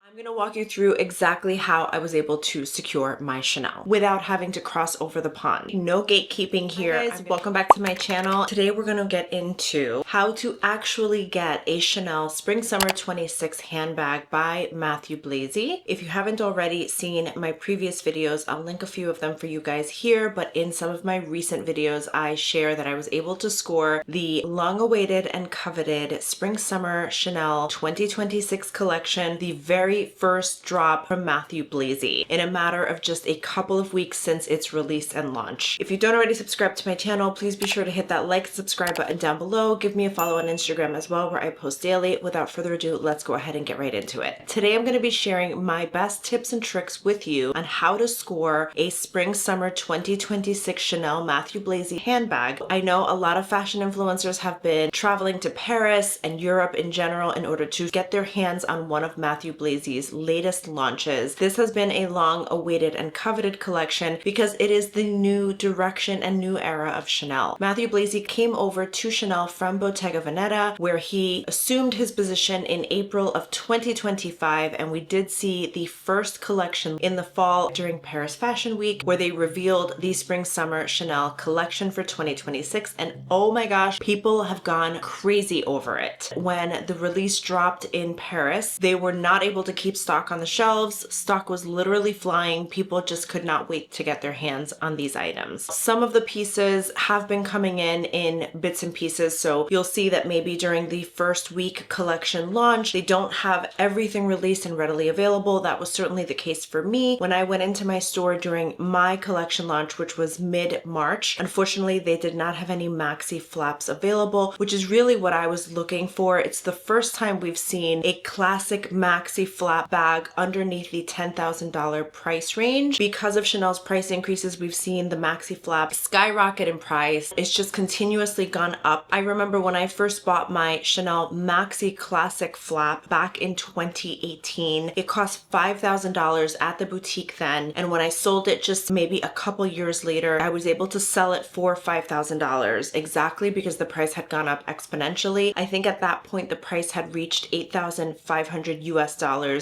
I'm going to walk you through exactly how I was able to secure my Chanel without having to cross over the pond. No gatekeeping here. Hi guys, welcome back to my channel. Today we're going to get into how to actually get a Chanel Spring Summer 26 handbag by Matthieu Blazy. If you haven't already seen my previous videos, I'll link a few of them for you guys here, but in some of my recent videos I share that I was able to score the long-awaited and coveted Spring Summer Chanel 2026 collection, the very first drop from Matthieu Blazy, in a matter of just a couple of weeks since its release and launch. If you don't already subscribe to my channel, please be sure to hit that like and subscribe button down below. Give me a follow on Instagram as well, where I post daily. Without further ado, let's go ahead and get right into it. Today I'm going to be sharing my best tips and tricks with you on how to score a Spring Summer 2026 Chanel Matthieu Blazy handbag. I know a lot of fashion influencers have been traveling to Paris and Europe in general in order to get their hands on one of Matthieu Blazy's latest launches. This has been a long awaited and coveted collection because it is the new direction and new era of Chanel. Matthieu Blazy came over to Chanel from Bottega Veneta, where he assumed his position in April of 2025, and we did see the first collection in the fall during Paris Fashion Week, where they revealed the Spring Summer Chanel collection for 2026, and oh my gosh, people have gone crazy over it. When the release dropped in Paris, they were not able to keep stock on the shelves. Stock was literally flying. People just could not wait to get their hands on these items. Some of the pieces have been coming in bits and pieces, so you'll see that maybe during the first week collection launch, they don't have everything released and readily available. That was certainly the case for me when I went into my store during my collection launch, which was mid-March. Unfortunately, they did not have any maxi flaps available, which is really what I was looking for. It's the first time we've seen a classic maxi flap bag underneath the $10,000 price range. Because of Chanel's price increases, we've seen the maxi flap skyrocket in price. It's just continuously gone up. I remember when I first bought my Chanel Maxi Classic Flap back in 2018, it cost $5,000 at the boutique then, and when I sold it just maybe a couple years later, I was able to sell it for $5,000 exactly because the price had gone up exponentially. I think at that point the price had reached $8,500 US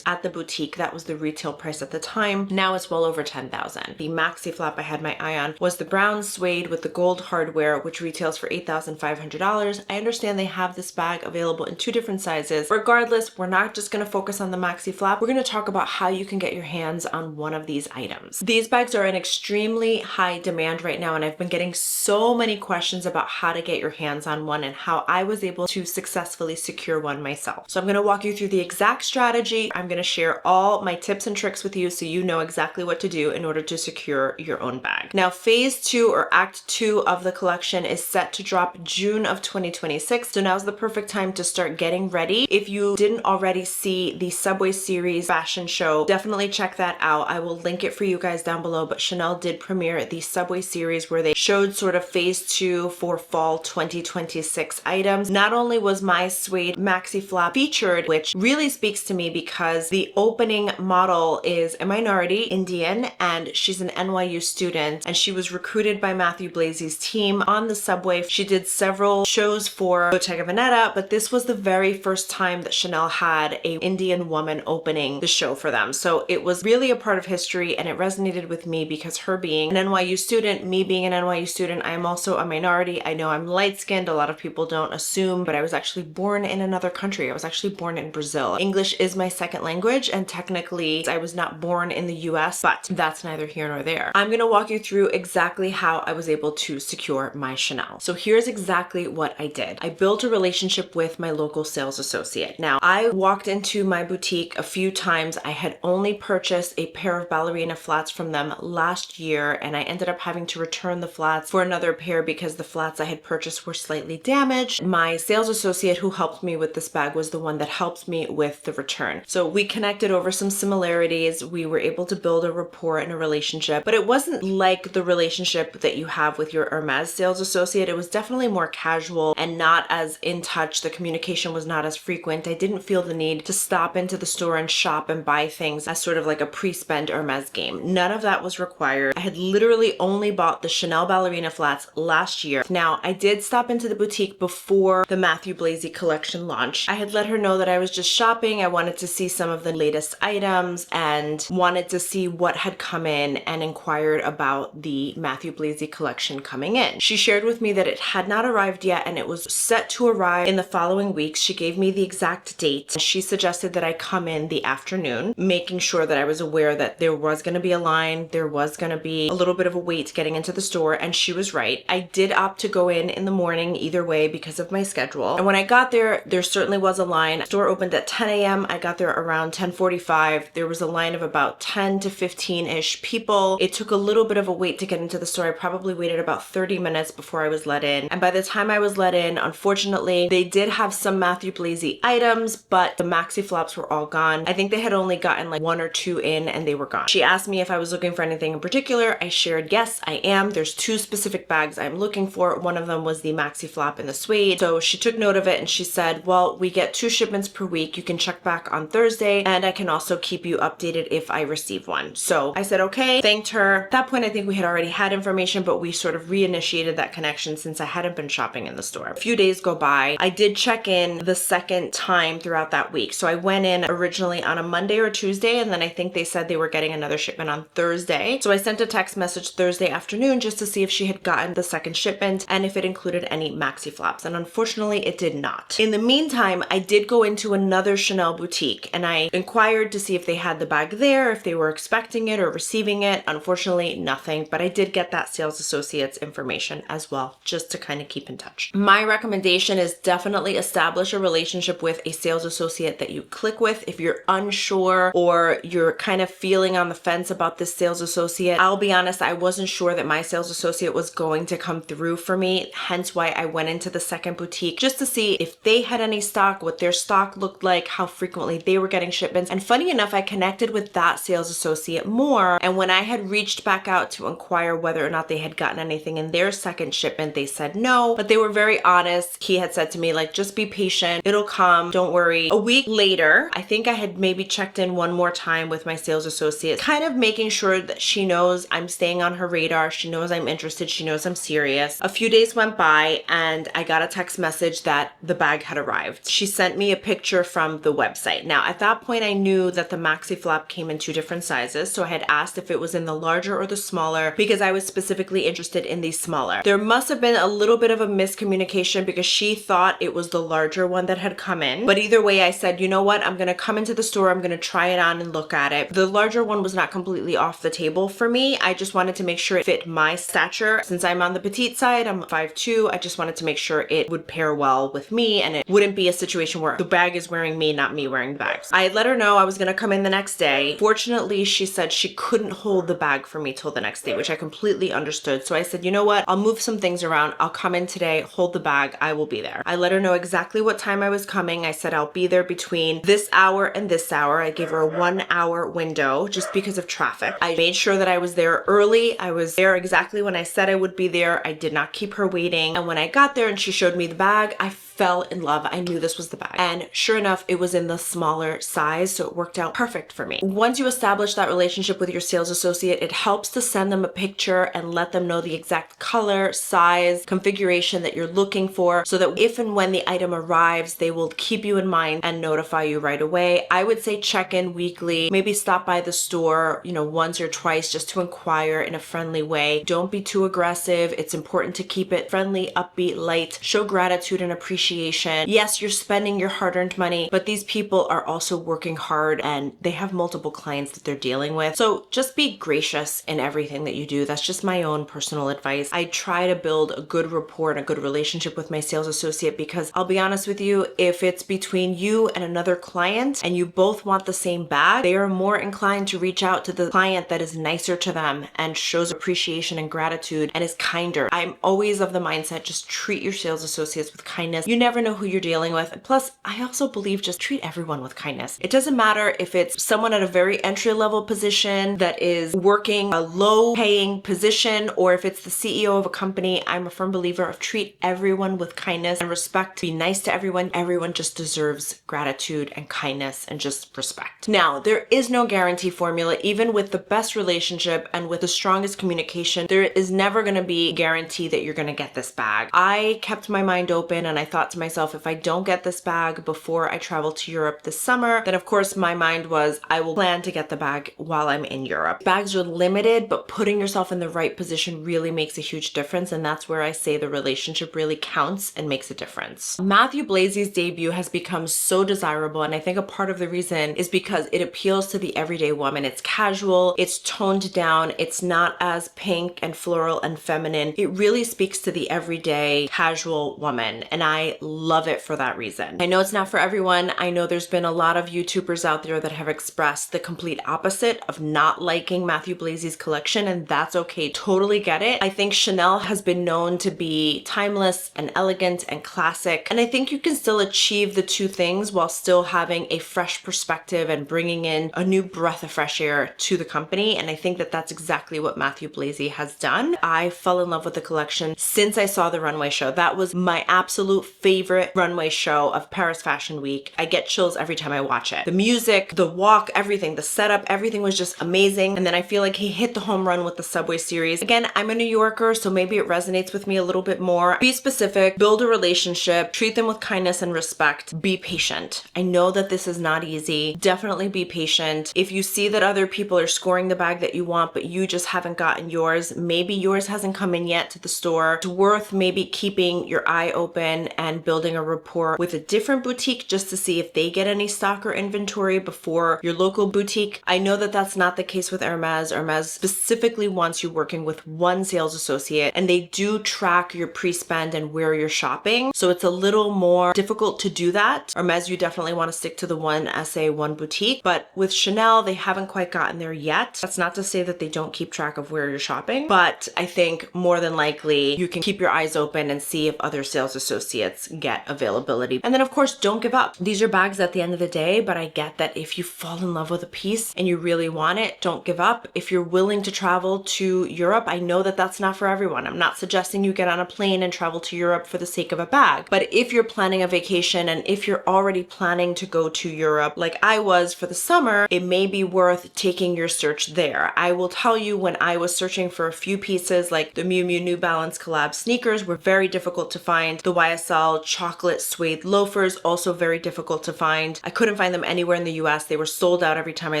at the boutique. That was the retail price at the time. Now it's well over $10,000. The maxi flap I had my eye on was the brown suede with the gold hardware, which retails for $8,500. I understand they have this bag available in two different sizes. Regardless, we're not just going to focus on the maxi flap. We're going to talk about how you can get your hands on one of these items. These bags are in extremely high demand right now, and I've been getting so many questions about how to get your hands on one and how I was able to successfully secure one myself. So I'm going to walk you through the exact strategy. I'm going to share all my tips and tricks with you so you know exactly what to do in order to secure your own bag. Now, phase 2 or act 2 of the collection is set to drop June of 2026. So now's the perfect time to start getting ready. If you didn't already see the Subway Series fashion show, definitely check that out. I will link it for you guys down below, but Chanel did premiere the Subway Series where they showed sort of phase 2 for fall 2026 items. Not only was my suede maxi flap featured, which really speaks to me because the opening model is a minority Indian and she's an NYU student, and she was recruited by Matthieu Blazy's team on the subway. She did several shows for Bottega Veneta, but this was the very first time that Chanel had an Indian woman opening the show for them. So it was really a part of history, and it resonated with me because her being an NYU student, me being an NYU student, I am also a minority. I know I'm light-skinned. A lot of people don't assume, but I was actually born in another country. I was actually born in Brazil. English is my second language, and technically I was not born in the US, but that's neither here nor there. I'm going to walk you through exactly how I was able to secure my Chanel. So here's exactly what I did. I built a relationship with my local sales associate. Now, I walked into my boutique a few times. I had only purchased a pair of ballerina flats from them last year, and I ended up having to return the flats for another pair because the flats I had purchased were slightly damaged. My sales associate who helped me with this bag was the one that helped me with the return. So we connected over some similarities. We were able to build a rapport and a relationship, but it wasn't like the relationship that you have with your Hermes sales associate. It was definitely more casual and not as in touch. The communication was not as frequent. I didn't feel the need to stop into the store and shop and buy things as sort of like a pre-spend Hermes game. None of that was required. I had literally only bought the Chanel ballerina flats last year. Now, I did stop into the boutique before the Matthieu Blazy collection launch. I had let her know that I was just shopping. I wanted to see some of the latest items and wanted to see what had come in and inquired about the Matthieu Blazy collection coming in. She shared with me that it had not arrived yet and it was set to arrive in the following weeks. She gave me the exact date. She suggested that I come in the afternoon, making sure that I was aware that there was going to be a line, there was going to be a little bit of a wait getting into the store, and she was right. I did opt to go in the morning either way because of my schedule. And when I got there, there certainly was a line. The store opened at 10 a.m. I got there around 10:45. There was a line of about 10 to 15-ish people. It took a little bit of a wait to get into the store. I probably waited about 30 minutes before I was let in. And by the time I was let in, unfortunately, they did have some Matthieu Blazy items, but the Maxi Flaps were all gone. I think they had only gotten like 1 or 2 in and they were gone. She asked me if I was looking for anything in particular. I shared, yes, I am. There's 2 specific bags I'm looking for. One of them was the Maxi Flap in the suede. So she took note of it and she said, well, we get 2 shipments per week. You can check back on Thursday and I can also keep you updated if I receive one. So I said, okay, thanked her. At that point, I think we had already had information, but we sort of reinitiated that connection since I hadn't been shopping in the store. A few days go by. I did check in the second time throughout that week. So I went in originally on a Monday or Tuesday, and then I think they said they were getting another shipment on Thursday. So I sent a text message Thursday afternoon just to see if she had gotten the second shipment and if it included any Maxi Flaps. And unfortunately, it did not. In the meantime, I did go into another Chanel boutique and I inquired to see if they had the bag there, if they were expecting it or receiving it. Unfortunately, nothing, but I did get that sales associate's information as well, just to kind of keep in touch. My recommendation is definitely establish a relationship with a sales associate that you click with. If you're unsure or you're kind of feeling on the fence about this sales associate, I'll be honest, I wasn't sure that my sales associate was going to come through for me, hence why I went into the second boutique just to see if they had any stock, what their stock looked like, how frequently they were getting shipments. And funny enough, I connected with that sales associate more, and when I had reached back out to inquire whether or not they had gotten anything in their second shipment, they said no, but they were very honest. He had said to me, like, just be patient, it'll come, don't worry. A week later, I think I had maybe checked in one more time with my sales associate, kind of making sure that she knows I'm staying on her radar, she knows I'm interested, she knows I'm serious. A few days went by and I got a text message that the bag had arrived. She sent me a picture from the website. Now, at that point, I knew that the Maxi Flap came in 2 different sizes, so I had asked if it was in the larger or the smaller because I was specifically interested in the smaller. There must have been a little bit of a miscommunication because she thought it was the larger one that had come in. But either way, I said, you know what? I'm going to come into the store. I'm going to try it on and look at it. The larger one was not completely off the table for me. I just wanted to make sure it fit my stature. Since I'm on the petite side, I'm 5'2", I just wanted to make sure it would pair well with me and it wouldn't be a situation where the bag is wearing me, not me wearing the bags. I had let her know I was going to come in the next day. Fortunately, she said she couldn't hold the bag for me till the next day, which I completely understood. So I said, you know what? I'll move some things around. I'll come in today, hold the bag. I will be there. I let her know exactly what time I was coming. I said, I'll be there between this hour and this hour. I gave her a 1-hour window just because of traffic. I made sure that I was there early. I was there exactly when I said I would be there. I did not keep her waiting. And when I got there and she showed me the bag, I fell in love. I knew this was the bag. And sure enough, it was in the smaller size, so it worked out perfect for me. Once you establish that relationship with your sales associate, it helps to send them a picture and let them know the exact color, size, configuration that you're looking for so that if and when the item arrives, they will keep you in mind and notify you right away. I would say check in weekly, maybe stop by the store, once or twice just to inquire in a friendly way. Don't be too aggressive. It's important to keep it friendly, upbeat, light, show gratitude and appreciation. Yes, you're spending your hard-earned money, but these people are also working hard and they have multiple clients that they're dealing with. So just be gracious in everything that you do. That's just my own personal advice. I try to build a good rapport and a good relationship with my sales associate because I'll be honest with you, if it's between you and another client and you both want the same bag, they are more inclined to reach out to the client that is nicer to them and shows appreciation and gratitude and is kinder. I'm always of the mindset, just treat your sales associates with kindness. You never know who you're dealing with. Plus, I also believe just treat everyone with kindness. It doesn't matter if it's someone at a very entry-level position that is working a low-paying position or if it's the CEO of a company. I'm a firm believer of treat everyone with kindness and respect. Be nice to everyone. Everyone just deserves gratitude and kindness and just respect. Now, there is no guarantee formula. Even with the best relationship and with the strongest communication, there is never going to be a guarantee that you're going to get this bag. I kept my mind open and I thought thought to myself, if I don't get this bag before I travel to Europe this summer, then of course my mind was I will plan to get the bag while I'm in Europe. Bags are limited, but putting yourself in the right position really makes a huge difference, and that's where I say the relationship really counts and makes a difference. Matthieu Blazy's debut has become so desirable, and I think a part of the reason is because it appeals to the everyday woman. It's casual, it's toned down, it's not as pink and floral and feminine. It really speaks to the everyday casual woman, and I love it for that reason. I know it's not for everyone. I know there's been a lot of YouTubers out there that have expressed the complete opposite of not liking Matthieu Blazy's collection, and that's okay. Totally get it. I think Chanel has been known to be timeless and elegant and classic, and I think you can still achieve the two things while still having a fresh perspective and bringing in a new breath of fresh air to the company, and I think that that's exactly what Matthieu Blazy has done. I fell in love with the collection since I saw the runway show. That was my absolute favorite runway show of Paris Fashion Week. I get chills every time I watch it. The music, the walk, everything, the setup, everything was just amazing. And then I feel like he hit the home run with the Subway series. Again, I'm a New Yorker, so maybe it resonates with me a little bit more. Be specific, build a relationship, treat them with kindness and respect, be patient. I know that this is not easy. Definitely be patient. If you see that other people are scoring the bag that you want, but you just haven't gotten yours, maybe yours hasn't come in yet to the store, it's worth maybe keeping your eye open and building a rapport with a different boutique just to see if they get any stock or inventory before your local boutique. I know that that's not the case with Hermes. Hermes specifically wants you working with one sales associate, and they do track your pre-spend and where you're shopping. So it's a little more difficult to do that. Hermes, you definitely want to stick to the one SA, one boutique, but with Chanel, they haven't quite gotten there yet. That's not to say that they don't keep track of where you're shopping, but I think more than likely you can keep your eyes open and see if other sales associates get availability. And then of course, don't give up. These are bags at the end of the day, but I get that if you fall in love with a piece and you really want it, don't give up. If you're willing to travel to Europe, I know that that's not for everyone. I'm not suggesting you get on a plane and travel to Europe for the sake of a bag, but if you're planning a vacation and if you're already planning to go to Europe like I was for the summer, it may be worth taking your search there. I will tell you, when I was searching for a few pieces like the Miu Miu New Balance collab sneakers were very difficult to find. The YSL chocolate suede loafers also very difficult to find. I couldn't find them anywhere in the US. They were sold out every time I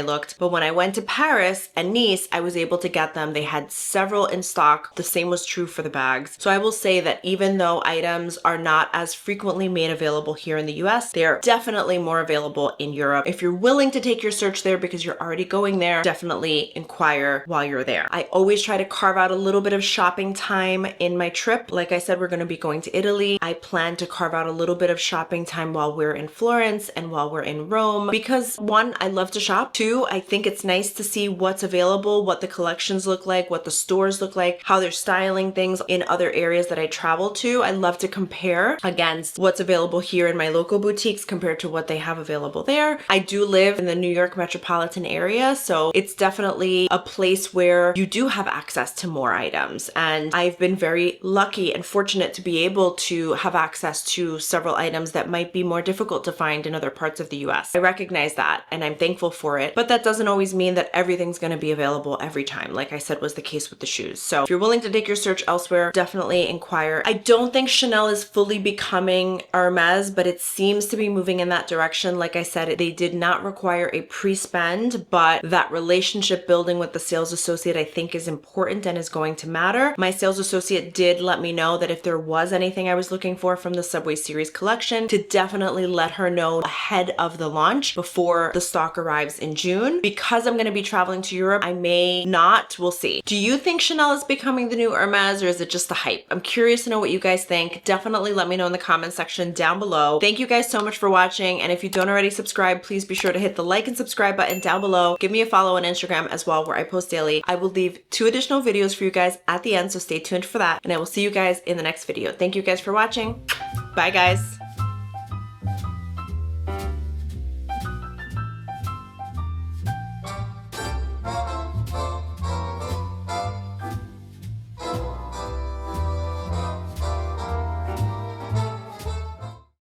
looked. But when I went to Paris and Nice, I was able to get them. They had several in stock. The same was true for the bags. So I will say that even though items are not as frequently made available here in the US, they are definitely more available in Europe. If you're willing to take your search there because you're already going there, definitely inquire while you're there. I always try to carve out a little bit of shopping time in my trip. Like I said, we're going to be going to Italy. I plan to carve out a little bit of shopping time while we're in Florence and while we're in Rome because one, I love to shop. Two, I think it's nice to see what's available, what the collections look like, what the stores look like, how they're styling things in other areas that I travel to. I love to compare against what's available here in my local boutiques compared to what they have available there. I do live in the New York metropolitan area, so it's definitely a place where you do have access to more items. And I've been very lucky and fortunate to be able to have access to several items that might be more difficult to find in other parts of the US. I recognize that and I'm thankful for it, but that doesn't always mean that everything's going to be available every time, like I said was the case with the shoes. So if you're willing to take your search elsewhere, definitely inquire. I don't think Chanel is fully becoming Hermes, but it seems to be moving in that direction. Like I said, they did not require a pre-spend, but that relationship building with the sales associate I think is important and is going to matter. My sales associate did let me know that if there was anything I was looking for from the Subway series collection, to definitely let her know ahead of the launch before the stock arrives in June. Because I'm going to be traveling to Europe, I may not, we'll see. Do you think Chanel is becoming the new Hermes, or is it just the hype? I'm curious to know what you guys think. Definitely let me know in the comment section down below. Thank you guys so much for watching, and if you don't already subscribe, please be sure to hit the like and subscribe button down below. Give me a follow on Instagram as well, where I post daily. I will leave 2 additional videos for you guys at the end, so stay tuned for that, and I will see you guys in the next video. Thank you guys for watching. Bye guys.